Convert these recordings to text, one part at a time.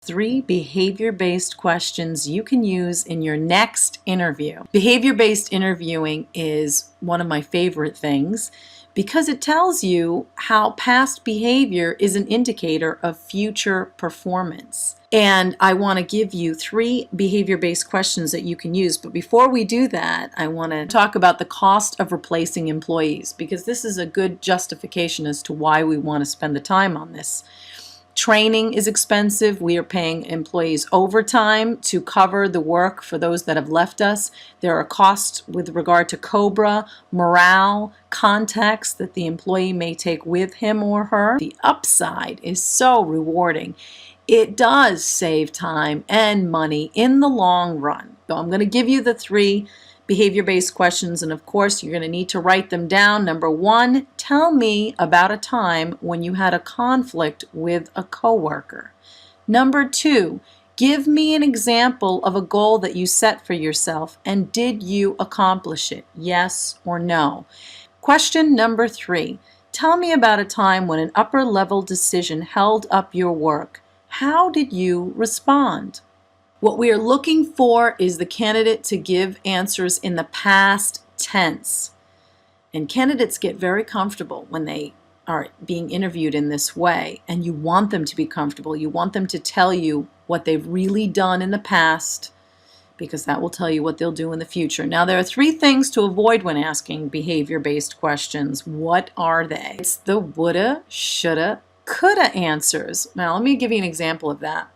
3 behavior-based questions you can use in your next interview. Behavior-based interviewing is one of my favorite things because it tells you how past behavior is an indicator of future performance. And I want to give you 3 behavior-based questions that you can use. But before we do that, I want to talk about the cost of replacing employees, because this is a good justification as to why we want to spend the time on this. Training is expensive. We are paying employees overtime to cover the work for those that have left us. There are costs with regard to COBRA, morale, context that the employee may take with him or her. The upside is so rewarding. It does save time and money in the long run. So I'm going to give you the 3 behavior-based questions, and of course you're going to need to write them down. Number 1, tell me about a time when you had a conflict with a coworker. Number 2, give me an example of a goal that you set for yourself, and did you accomplish it? Yes or no? Question number 3, tell me about a time when an upper-level decision held up your work. How did you respond? What we are looking for is the candidate to give answers in the past tense. And candidates get very comfortable when they are being interviewed in this way. And you want them to be comfortable. You want them to tell you what they've really done in the past, because that will tell you what they'll do in the future. Now, there are 3 things to avoid when asking behavior-based questions. What are they? It's the woulda, shoulda, coulda answers. Now, let me give you an example of that.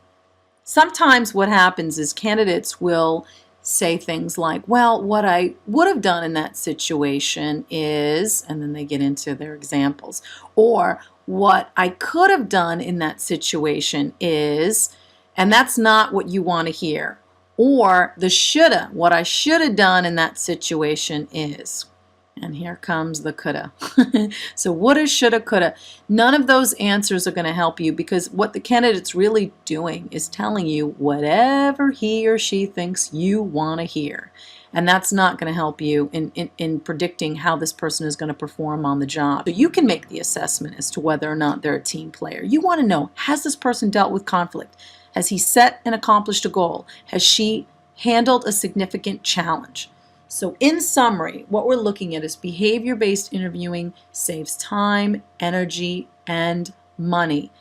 Sometimes what happens is candidates will say things like, well, what I would have done in that situation is, and then they get into their examples. Or what I could have done in that situation is, and that's not what you want to hear. Or the shoulda, what I should have done in that situation is. And here comes the coulda. So woulda, shoulda, coulda. None of those answers are going to help you, because what the candidate's really doing is telling you whatever he or she thinks you want to hear. And that's not going to help you in predicting how this person is going to perform on the job. So you can make the assessment as to whether or not they're a team player. You want to know, has this person dealt with conflict? Has he set and accomplished a goal? Has she handled a significant challenge? So in summary, what we're looking at is behavior-based interviewing saves time, energy, and money.